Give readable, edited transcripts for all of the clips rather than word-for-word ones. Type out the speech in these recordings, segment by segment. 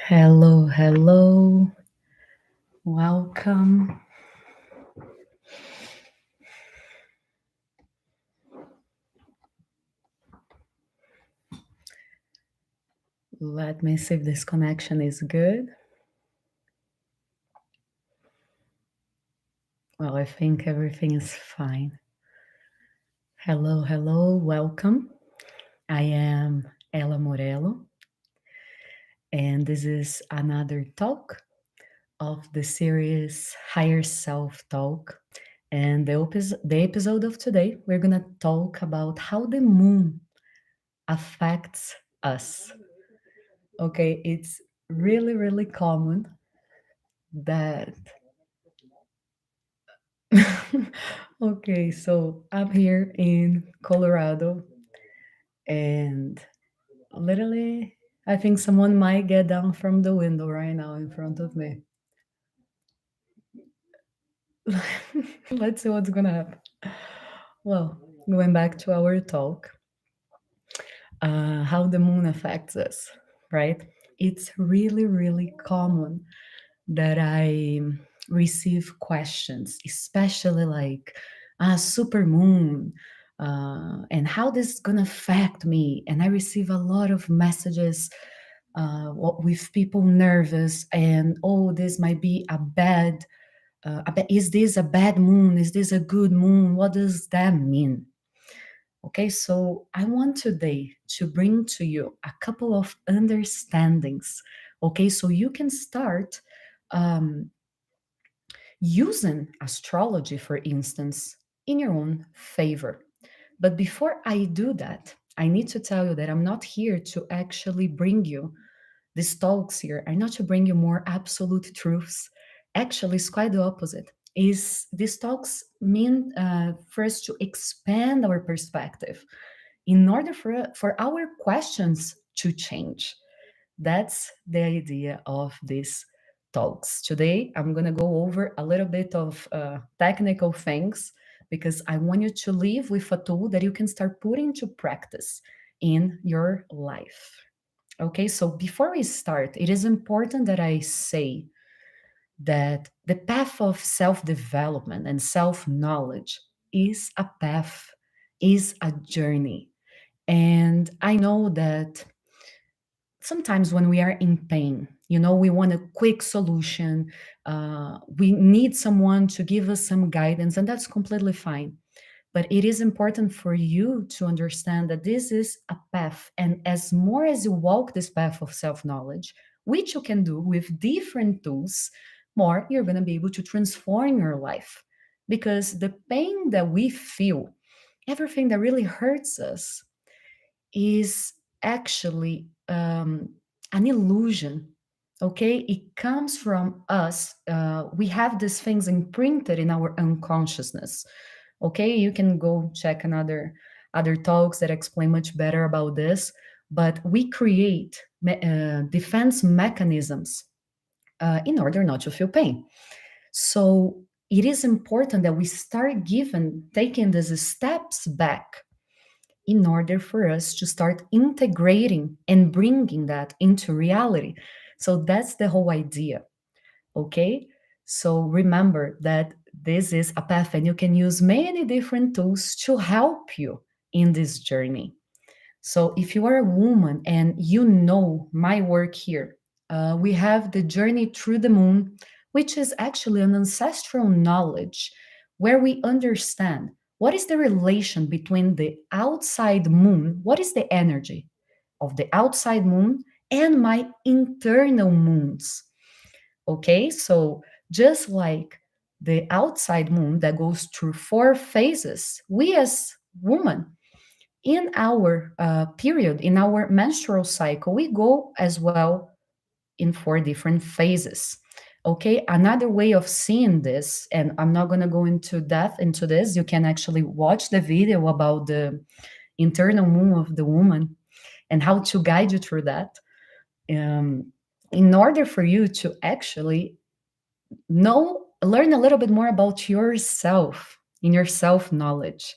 Hello, hello. Welcome. Let me see if this connection is good. Well, I think everything is fine. Hello, hello. Welcome. I am Ella Morello, and this is another talk of the series Higher Self Talk. And the episode of today, we're going to talk about how the moon affects us. Okay, it's really, really common that okay, so I'm here in Colorado, and literally, I think someone might get down from the window right now in front of me. Let's see what's gonna happen. Well, going back to our talk, how the moon affects us, right? It's really, really common that I receive questions, especially like super moon, and how this is gonna affect me. And I receive a lot of messages with people nervous and oh, this might be a bad. Is this a bad moon? Is this a good moon? What does that mean? Okay, so I want today to bring to you a couple of understandings. Okay, so you can start um, using astrology, for instance, in your own favor. But before I do that, I need to tell you that I'm not here to actually bring you these talks here are not to bring you more absolute truths. Actually, it's quite the opposite. Is these talks mean for us to expand our perspective in order for our questions to change. That's the idea of these talks. Today, I'm going to go over a little bit of technical things because I want you to leave with a tool that you can start putting to practice in your life. Okay, so before we start, it is important that I say that the path of self development and self knowledge is a path, is a journey. And I know that sometimes when we are in pain, we want a quick solution. We need someone to give us some guidance, and that's completely fine. But it is important for you to understand that this is a path. And as more as you walk this path of self knowledge, which you can do with different tools, more you're going to be able to transform your life. Because the pain that we feel, everything that really hurts us, is actually an illusion. Okay, it comes from us. We have these things imprinted in our unconsciousness. Okay, you can go check other talks that explain much better about this. But we create defense mechanisms in order not to feel pain. So it is important that we start taking these steps back in order for us to start integrating and bringing that into reality. So that's the whole idea. Okay. So remember that this is a path and you can use many different tools to help you in this journey. So if you are a woman and you know my work here, we have the journey through the moon, which is actually an ancestral knowledge where we understand what is the relation between the outside moon, what is the energy of the outside moon and my internal moons. Okay, so just like the outside moon that goes through four phases, we as women in our period, in our menstrual cycle, we go as well in four different phases. Okay, another way of seeing this, and I'm not going to go into depth into this, you can actually watch the video about the internal moon of the woman and how to guide you through that. Um, in order for you to actually learn a little bit more about yourself in your self knowledge.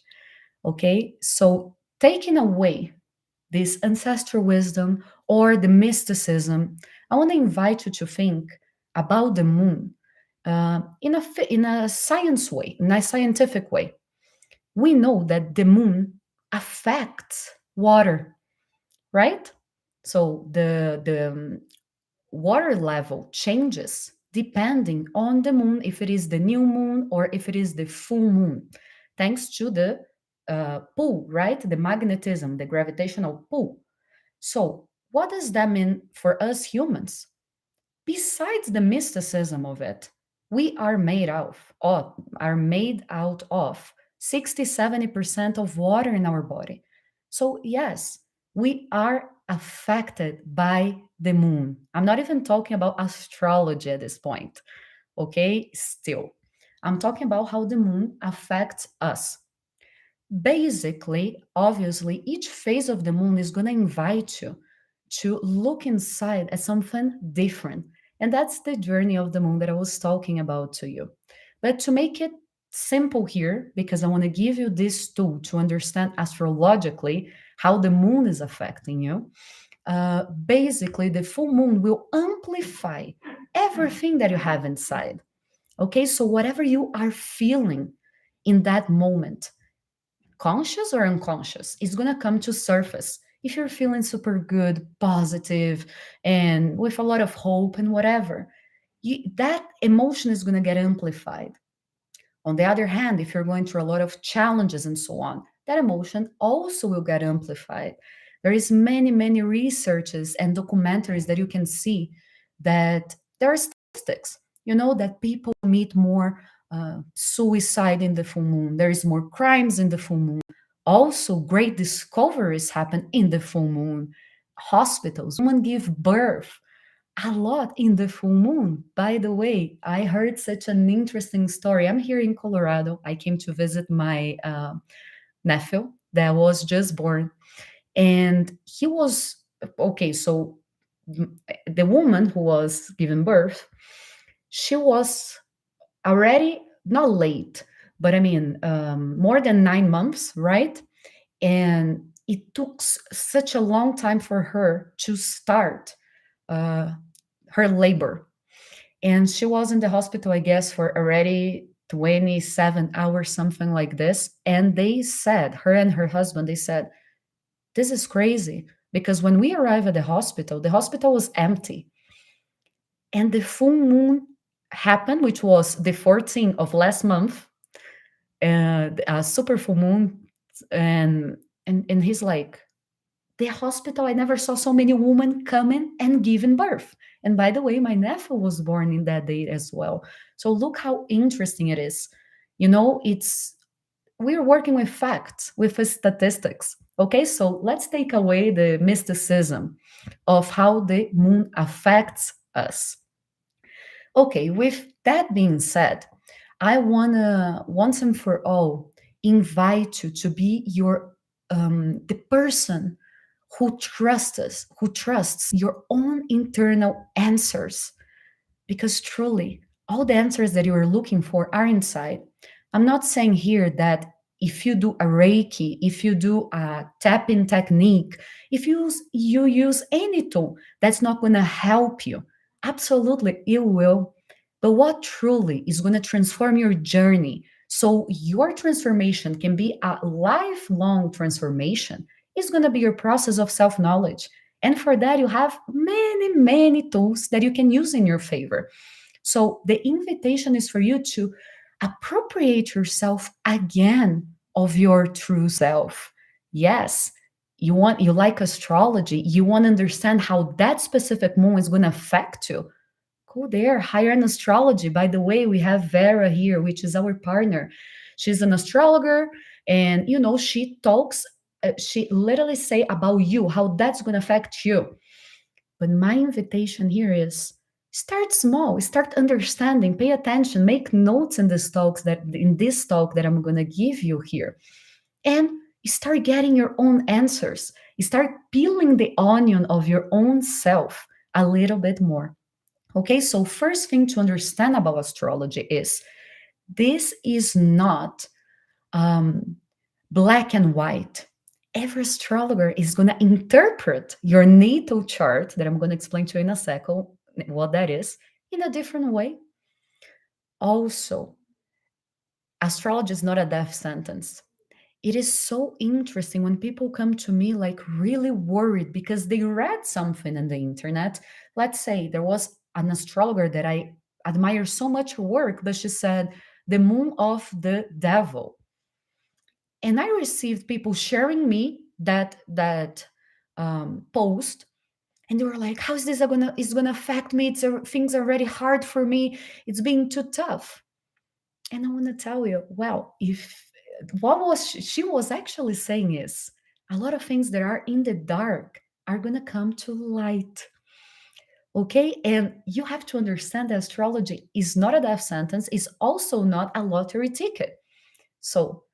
Okay, so taking away this ancestral wisdom or the mysticism I want to invite you to think about the moon in a science way, in a scientific way. We know that the moon affects water, right? So the water level changes depending on the moon, if it is the new moon or if it is the full moon, thanks to the pull, right? The magnetism, the gravitational pull. So, what does that mean for us humans? Besides the mysticism of it, we are made out of 60-70% of water in our body. So yes, we are affected by the moon. I'm not even talking about astrology at this point, okay? Still, I'm talking about how the moon affects us. Basically, obviously, each phase of the moon is going to invite you to look inside at something different. And that's the journey of the moon that I was talking about to you. But to make it simple here, because I want to give you this tool to understand astrologically how the moon is affecting you, basically, the full moon will amplify everything that you have inside. Okay, so whatever you are feeling in that moment, conscious or unconscious, is going to come to surface. If you're feeling super good, positive, and with a lot of hope and whatever, that emotion is going to get amplified. On the other hand, if you're going through a lot of challenges and so on, that emotion also will get amplified. There is many researches and documentaries that you can see that there are statistics, that people commit more suicide in the full moon. There is more crimes in the full moon. Also, great discoveries happen in the full moon. Hospitals, women give birth a lot in the full moon. By the way, I heard such an interesting story. I'm here in Colorado. I came to visit my nephew that was just born, and he was okay. So the woman who was giving birth, she was already not late, but I mean more than 9 months, right? And it took such a long time for her to start uh, her labor. And she was in the hospital, I guess, for already 27 hours, something like this. And they said, her and her husband, they said, this is crazy. Because when we arrived at the hospital was empty. And the full moon happened, which was the 14th of last month, a super full moon. And he's like, the hospital, I never saw so many women coming and giving birth. And by the way, my nephew was born in that day as well. So look how interesting it is. It's we're working with facts, with statistics. Okay, so let's take away the mysticism of how the moon affects us. Okay, with that being said, I wanna once and for all invite you to be the person who trusts your own internal answers, because truly all the answers that you are looking for are inside. I'm not saying here that if you do a reiki, if you do a tapping technique, if you use any tool, that's not going to help you. Absolutely it will. But what truly is going to transform your journey, so your transformation can be a lifelong transformation, is going to be your process of self knowledge. And for that, you have many tools that you can use in your favor. So the invitation is for you to appropriate yourself again of your true self. Yes, you like astrology, you want to understand how that specific moon is going to affect you. Go there, hire an astrology. By the way, we have Vera here, which is our partner. She's an astrologer, and she talks. She literally say about you how that's going to affect you. But my invitation here is start small, start understanding, pay attention, make notes in this talk that I'm going to give you here. And start getting your own answers. Start peeling the onion of your own self a little bit more. Okay, so first thing to understand about astrology is this is not um, black and white. every astrologer is going to interpret your natal chart, that I'm going to explain to you in a second what that is, in a different way. Also, astrology is not a death sentence. It is so interesting when people come to me like really worried because they read something on the internet. Let's say there was an astrologer that I admire so much her work, but she said the moon of the devil. And I received people sharing me that post, and they were like, "How is this gonna is gonna affect me? Things are already hard for me. It's being too tough." And I want to tell you, well, if what was she was actually saying is a lot of things that are in the dark are going to come to light. Okay? And you have to understand that astrology is not a death sentence, is also not a lottery ticket. So,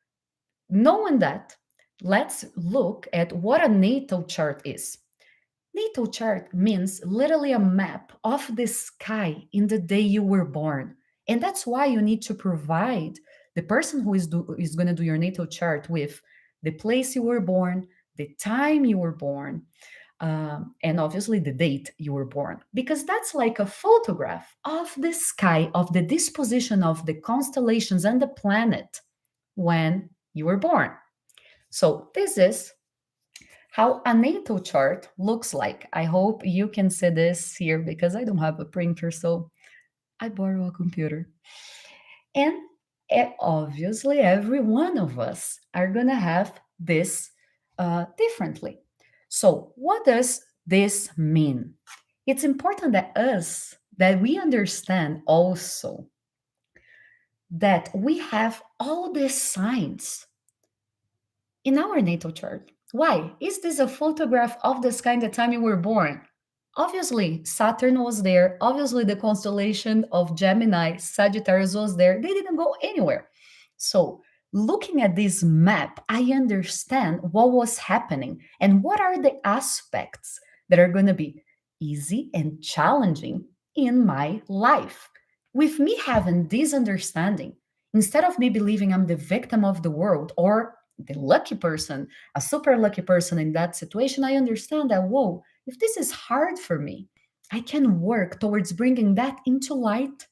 knowing that, let's look at what a natal chart is. Natal chart means literally a map of the sky in the day you were born. And that's why you need to provide the person who is going to do your natal chart with the place you were born, the time you were born, and obviously the date you were born. Because that's like a photograph of the sky, of the disposition of the constellations and the planet when you were born. So, this is how a natal chart looks like. I hope you can see this here because I don't have a printer, so I borrow a computer. And obviously, every one of us are going to have this differently. So, what does this mean? It's important that we understand also that we have all these signs in our natal chart. Why? Is this a photograph of the sky in the time you were born? Obviously, Saturn was there. Obviously, the constellation of Gemini, Sagittarius was there. They didn't go anywhere. So, looking at this map, I understand what was happening and what are the aspects that are going to be easy and challenging in my life. With me having this understanding, instead of me believing I'm the victim of the world or the lucky person, a super lucky person in that situation, I understand that, whoa, if this is hard for me, I can work towards bringing that into light.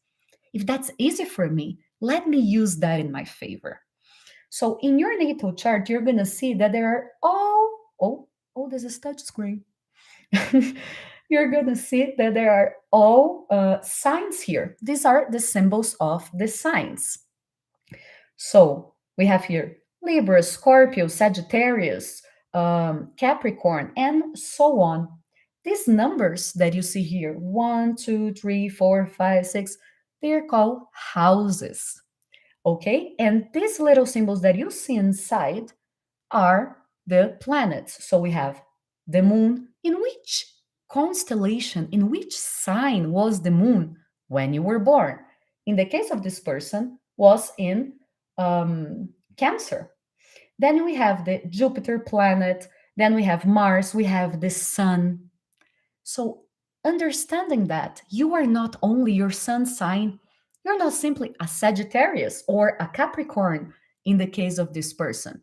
If that's easy for me, let me use that in my favor. So in your natal chart, you're going to see that there are there's a touch screen. You're going to see that there are all signs here. These are the symbols of the signs. So we have here Libra, Scorpio, Sagittarius, Capricorn, and so on. These numbers that you see here 1, 2, 3, 4, 5, 6 they're called houses. Okay. And these little symbols that you see inside are the planets. So we have the moon. In which constellation, in which sign was the moon when you were born? In the case of this person, was in Cancer. Then we have the Jupiter planet. Then we have Mars. We have the Sun. So understanding that you are not only your sun sign, you're not simply a Sagittarius or a Capricorn in the case of this person.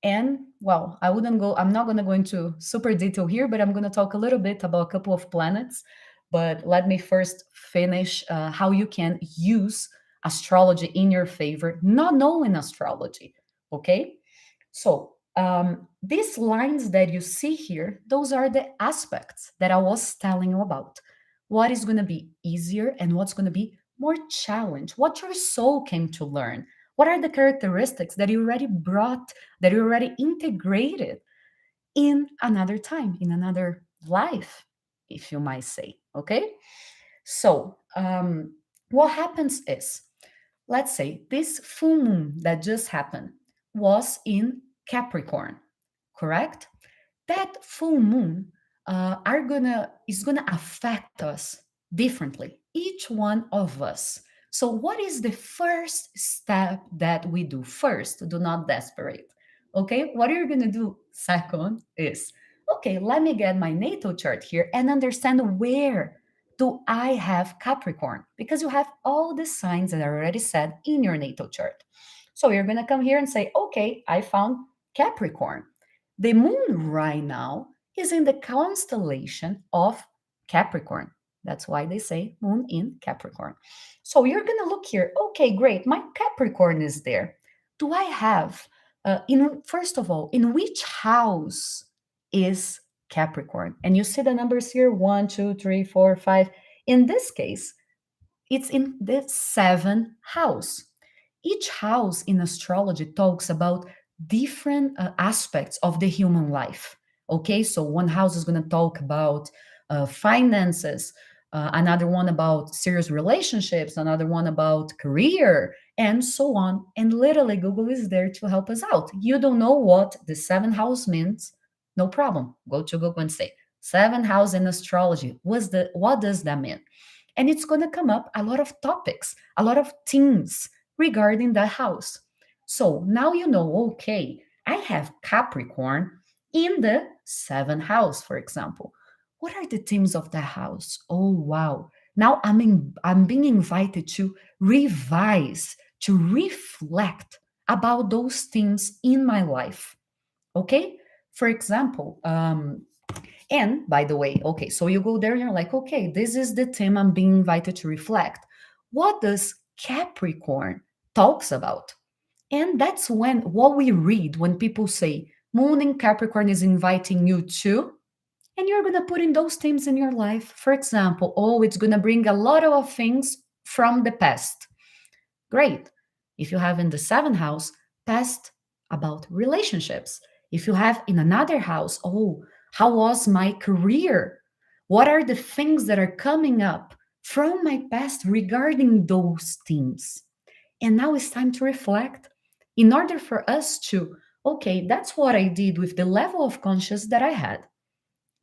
And well, I'm not going to go into super detail here, but I'm going to talk a little bit about a couple of planets. But let me first finish how you can use astrology in your favor, not knowing astrology. Okay. So, these lines that you see here, those are the aspects that I was telling you about. What is going to be easier and what's going to be more challenge? What your soul came to learn? What are the characteristics that you already brought, that you already integrated in another time, in another life, if you might say? Okay. So, what happens is, let's say this full moon that just happened was in Capricorn, correct? That full moon are gonna is gonna affect us differently, each one of us. So, what is the first step that we do? First, do not desperate. Okay, what you're gonna do second is okay. Let me get my natal chart here and understand where do I have Capricorn because you have all the signs that are already set in your natal chart. So you're gonna come here and say, okay, I found Capricorn. The moon right now is in the constellation of Capricorn. That's why they say moon in Capricorn. So you're going to look here. Okay, great. My Capricorn is there. Do I have, in first of all, in which house is Capricorn? And you see the numbers here 1, 2, 3, 4, 5. In this case, it's in the seventh house. Each house in astrology talks about different aspects of the human life. Okay, so one house is going to talk about finances, another one about serious relationships, another one about career, and so on. And literally, Google is there to help us out. You don't know what the seventh house means? No problem. Go to Google and say seventh house in astrology. What does that mean? And it's going to come up a lot of topics, a lot of themes regarding that house. So now you know, okay, I have Capricorn in the seventh house, for example. What are the themes of that house? Oh, wow. Now I'm being invited to revise, to reflect about those themes in my life. Okay? For example, and by the way, okay, so you go there and you're like, okay, this is the theme I'm being invited to reflect. What does Capricorn talks about? And that's when what we read when people say Moon in Capricorn is inviting you to, and you're gonna put in those themes in your life. For example, oh, it's gonna bring a lot of things from the past. Great. If you have in the seventh house, past about relationships. If you have in another house, oh, how was my career? What are the things that are coming up from my past regarding those things? And now it's time to reflect in order for us to, okay, that's what I did with the level of conscious that I had.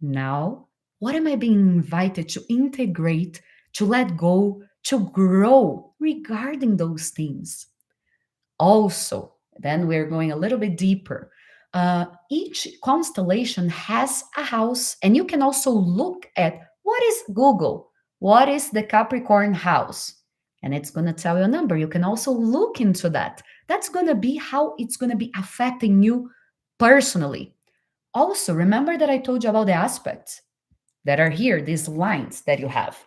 Now, what am I being invited to integrate, to let go, to grow regarding those things? Also, then we're going a little bit deeper. Each constellation has a house, and you can also look at what is Google, what is the Capricorn house, and it's going to tell you a number. You can also look into that. That's going to be how it's going to be affecting you personally. Also, remember that I told you about the aspects that are here, these lines that you have.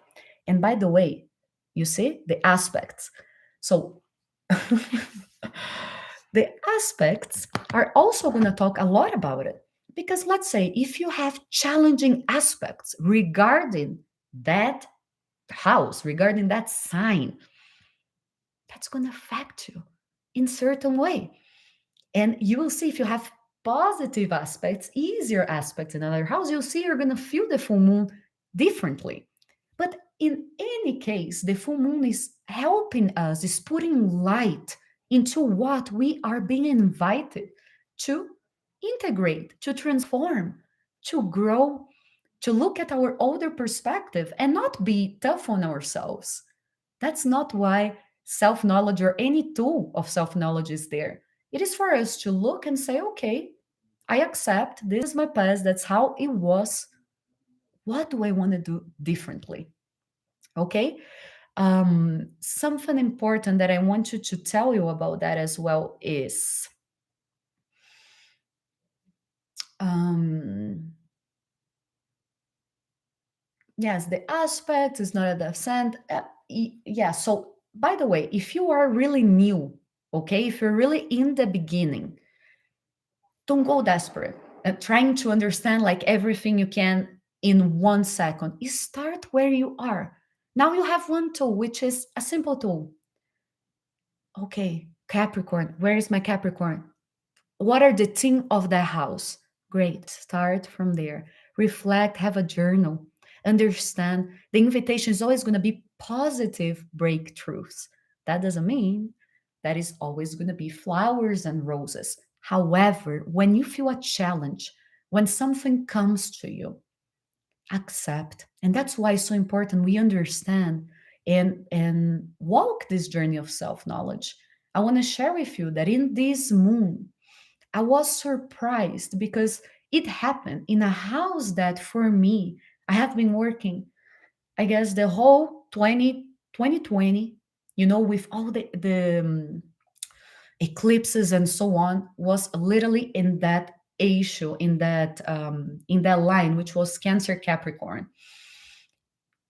And by the way, you see the aspects. So the aspects are also going to talk a lot about it. Because let's say if you have challenging aspects regarding that house, regarding that sign, that's going to affect you in certain way. And you will see if you have positive aspects, easier aspects in another house, you'll see you're going to feel the full moon differently. But in any case, the full moon is helping us, is putting light into what we are being invited to integrate, to transform, to grow, to look at our older perspective and not be tough on ourselves. That's not why self knowledge or any tool of self knowledge is there. It is for us to look and say, okay, I accept this is my past. That's how it was. What do I want to do differently? Okay. Something important that I wanted to tell you about that as well is um, yes, the aspect is not a descent. Yeah. So, by the way, if you are really new, okay, if you're really in the beginning, don't go desperate and trying to understand like everything you can in 1 second. You start where you are. Now you have one tool, which is a simple tool. Okay, Capricorn, where is my Capricorn? What are the theme of that house? Great. Start from there. Reflect, have a journal. Understand the invitation is always going to be positive breakthroughs. That doesn't mean that is always going to be flowers and roses. However, when you feel a challenge, when something comes to you, accept. And that's why it's so important we understand and walk this journey of self-knowledge. I want to share with you that in this moon, I was surprised because it happened in a house that for me, I have been working, I guess, the whole 2020, with all the eclipses and so on, was literally in that issue in that line, which was Cancer Capricorn.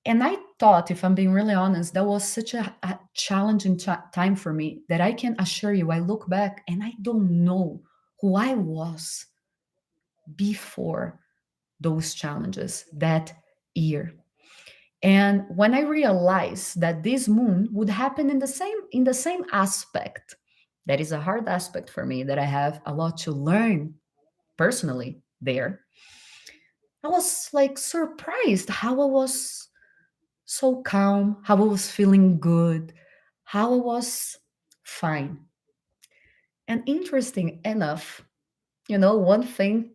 And I thought, if I'm being really honest, that was such a challenging time for me that I can assure you, I look back and I don't know who I was before those challenges that year. And when I realized that this moon would happen in the same aspect, that is a hard aspect for me that I have a lot to learn personally there. I was like surprised how I was so calm, how I was feeling good, how I was fine. And interesting enough, one thing,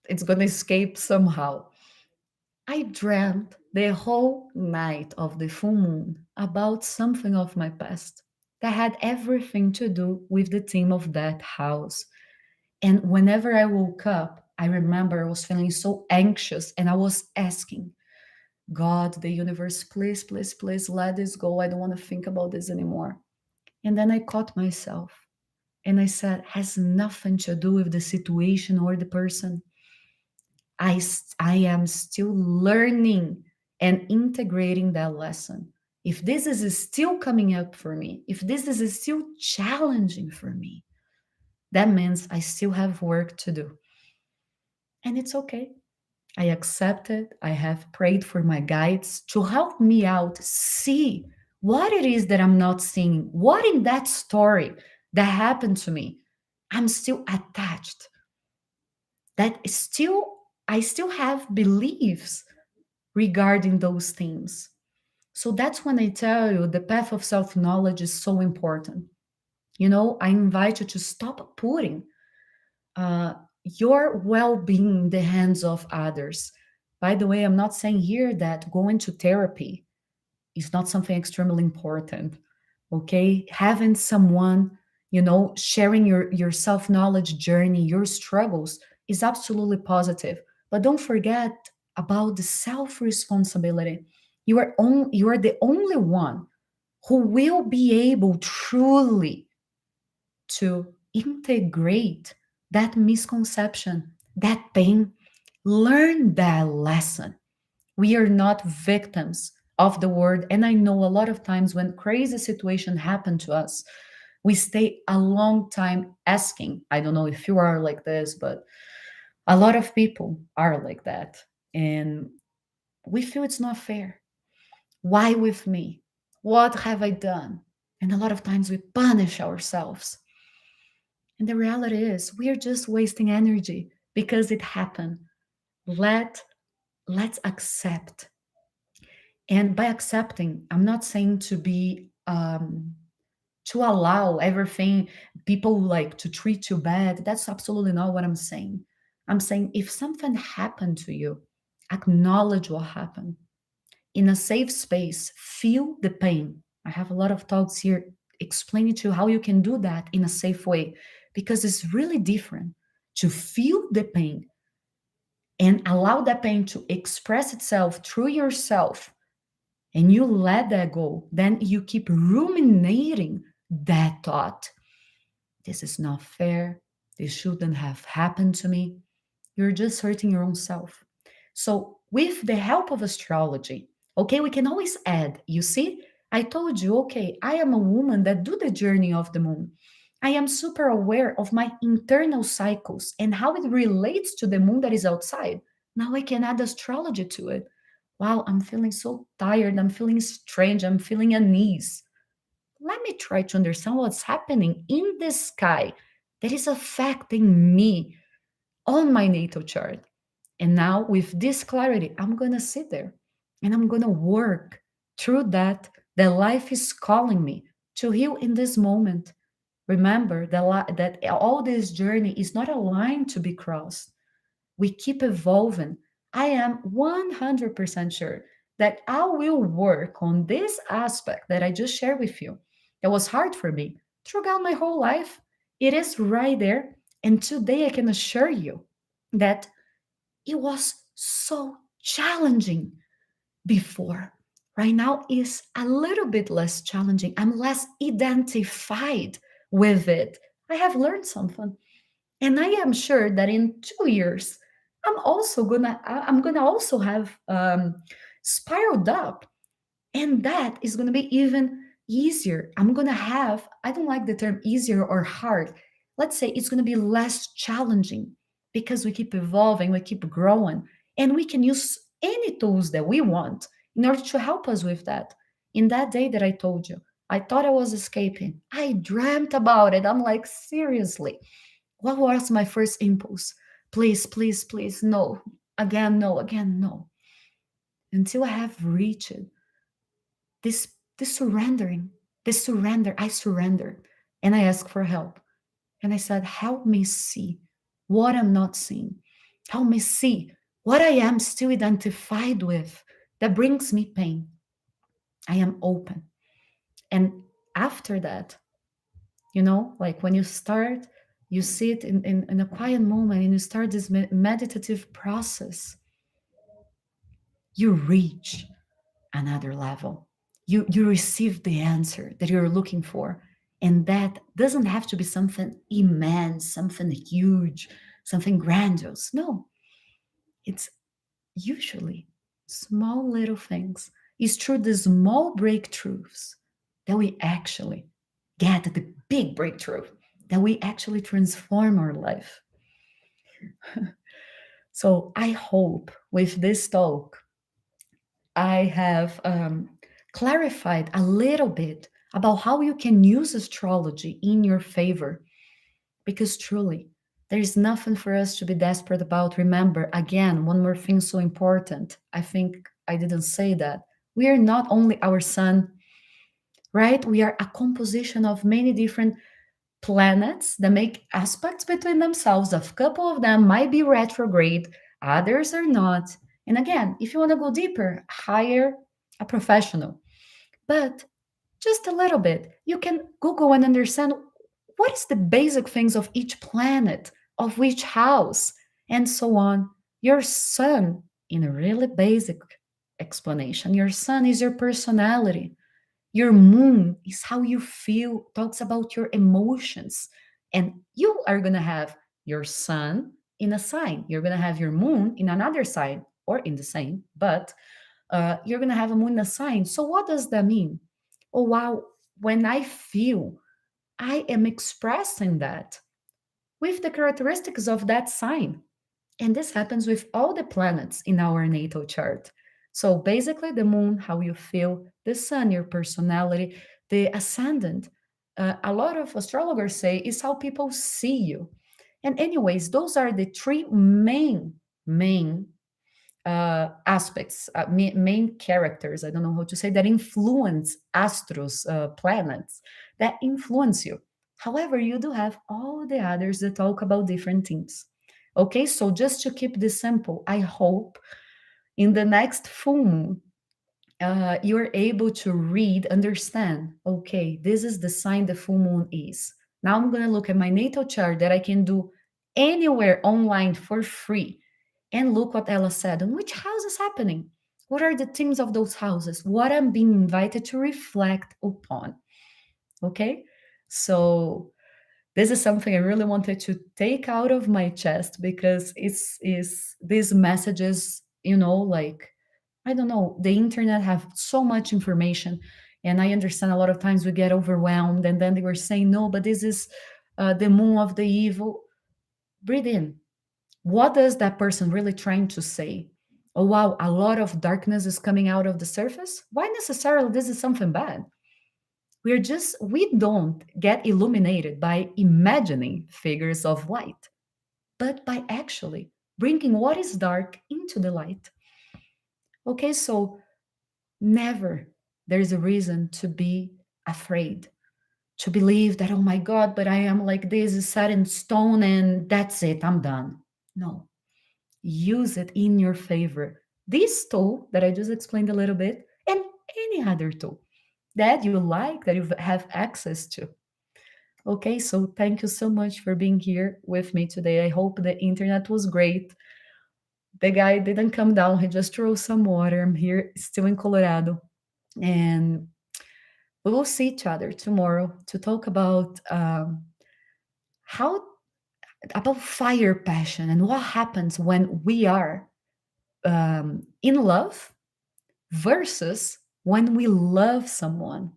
it's going to escape somehow. I dreamt the whole night of the full moon about something of my past that had everything to do with the theme of that house. And whenever I woke up, I remember I was feeling so anxious and I was asking God, the universe, please, please, please let this go. I don't want to think about this anymore. And then I caught myself and I said, has nothing to do with the situation or the person. I am still learning and integrating that lesson. If this is still coming up for me, if this is still challenging for me, that means I still have work to do. And it's okay. I accept it. I have prayed for my guides to help me out, see what it is that I'm not seeing, what in that story that happened to me, I'm still attached. That is still, I still have beliefs regarding those themes. So that's when I tell you the path of self knowledge is so important. I invite you to stop putting uh, your well being in the hands of others. By the way, I'm not saying here that going to therapy is not something extremely important. Okay. Having someone, sharing your self knowledge journey, your struggles is absolutely positive. But don't forget about the self responsibility. You are the only one who will be able truly to integrate that misconception, that pain, learn that lesson. We are not victims of the world. And I know a lot of times when crazy situation happen to us, we stay a long time asking. I don't know if you are like this, but a lot of people are like that. And we feel it's not fair. Why with me? What have I done? And a lot of times we punish ourselves. And the reality is we are just wasting energy because it happened. Let let's accept. And by accepting, I'm not saying to allow everything people like to treat you bad. That's absolutely not what I'm saying. I'm saying if something happened to you, acknowledge what happened in a safe space, feel the pain. I have a lot of talks here explaining to you how you can do that in a safe way because it's really different to feel the pain and allow that pain to express itself through yourself and you let that go, then you keep ruminating that thought. This is not fair. This shouldn't have happened to me. You're just hurting your own self. So, with the help of astrology, okay, we can always add. You see, I told you, okay, I am a woman that do the journey of the moon. I am super aware of my internal cycles and how it relates to the moon that is outside. Now I can add astrology to it. Wow, I'm feeling so tired. I'm feeling strange. I'm feeling unease. Let me try to understand what's happening in the sky that is affecting me on my natal chart. And now, with this clarity, I'm going to sit there and I'm going to work through that. That life is calling me to heal in this moment. Remember that all this journey is not a line to be crossed. We keep evolving. I am 100% sure that I will work on this aspect that I just shared with you. That was hard for me throughout my whole life. It is right there. And today I can assure you that it was so challenging before. Right now is a little bit less challenging. I'm less identified with it. I have learned something. And I am sure that in 2 years, I'm gonna also have spiraled up, and that is going to be even easier. I'm going to have, I don't like the term easier or hard. Let's say it's going to be less challenging because we keep evolving, we keep growing, and we can use any tools that we want in order to help us with that. In that day that I told you, I thought I was escaping. I dreamt about it. I'm like, seriously, what was my first impulse? Please, please, please, no. Again, no, again, no. Until I have reached this surrendering, this surrender, I surrendered and I asked for help. And I said, help me see what I'm not seeing. Help me see what I am still identified with that brings me pain. I am open. And after that, like when you start, you sit in a quiet moment and you start this meditative process, you reach another level. You receive the answer that you're looking for. And that doesn't have to be something immense, something huge, something grandiose. No, it's usually small little things. It's through the small breakthroughs that we actually get the big breakthrough, that we actually transform our life. So I hope with this talk I have clarified a little bit about how you can use astrology in your favor. Because truly, there is nothing for us to be desperate about. Remember, again, one more thing so important. I think I didn't say that. We are not only our sun, right? We are a composition of many different planets that make aspects between themselves. A couple of them might be retrograde, others are not. And again, if you want to go deeper, hire a professional. But just a little bit, you can Google and understand what is the basic things of each planet, of which house, and so on. Your sun, in a really basic explanation, your sun is your personality. Your moon is how you feel, talks about your emotions. And you are going to have your sun in a sign. You're going to have your moon in another sign or in the same, but you're going to have a moon in a sign. So, what does that mean? Oh, wow. When I feel, I am expressing that with the characteristics of that sign. And this happens with all the planets in our natal chart. So basically, the moon, how you feel, the sun, your personality, the ascendant. A lot of astrologers say is how people see you. And anyways, those are the three main aspects, main characters. I don't know how to say that influence astros, planets that influence you. However, you do have all the others that talk about different things. Okay, so just to keep this simple, I hope in the next full moon, you're able to read, understand, okay, this is the sign the full moon is. Now I'm going to look at my natal chart that I can do anywhere online for free and look what Ella said and which house is happening. What are the themes of those houses? What I'm being invited to reflect upon. Okay, so this is something I really wanted to take out of my chest because it's is these messages, like I don't know, the internet have so much information, and I understand a lot of times we get overwhelmed, and then they were saying no, but this is the moon of the evil. Breathe in. What is that person really trying to say? Oh wow, a lot of darkness is coming out of the surface. Why necessarily this is something bad? We don't get illuminated by imagining figures of light, but by actually bringing what is dark into the light. Okay, so never there is a reason to be afraid, to believe that, oh my God, but I am like this, is set in stone, and that's it, I'm done. No, use it in your favor. This tool that I just explained a little bit, and any other tool that you like, that you have access to. Okay, so thank you so much for being here with me today. I hope the internet was great. The guy didn't come down, he just threw some water. I'm here still in Colorado. And we will see each other tomorrow to talk about how about fire passion and what happens when we are in love versus when we love someone.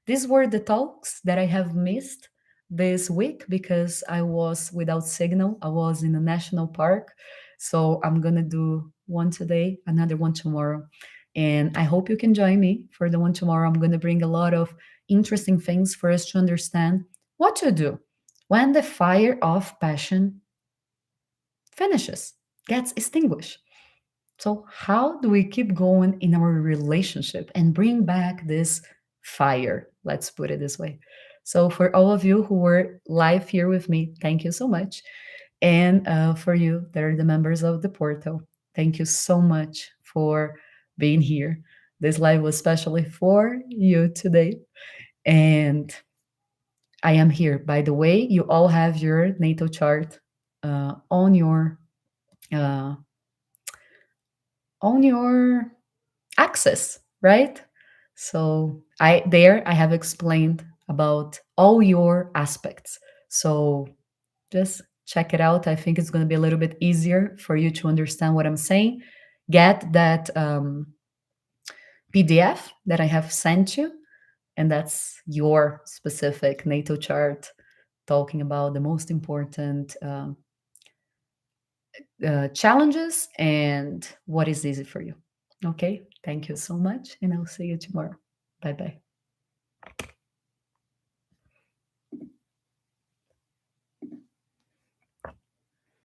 These were the talks that I have missed this week because I was without signal. I was in a national park. So I'm going to do one today, another one tomorrow. And I hope you can join me for the one tomorrow. I'm going to bring a lot of interesting things for us to understand what to do when the fire of passion finishes, gets extinguished. So, how do we keep going in our relationship and bring back this fire? Let's put it this way. So, for all of you who were live here with me, thank you so much. And for you that are the members of the portal, thank you so much for being here. This live was specially for you today. And I am here. By the way, you all have your natal chart on uh, your access, right? So I have explained about all your aspects. So just check it out. I think it's going to be a little bit easier for you to understand what I'm saying. Get that PDF that I have sent you, and that's your specific natal chart talking about the most important challenges and what is easy for you. Okay, thank you so much, and I'll see you tomorrow. Bye bye.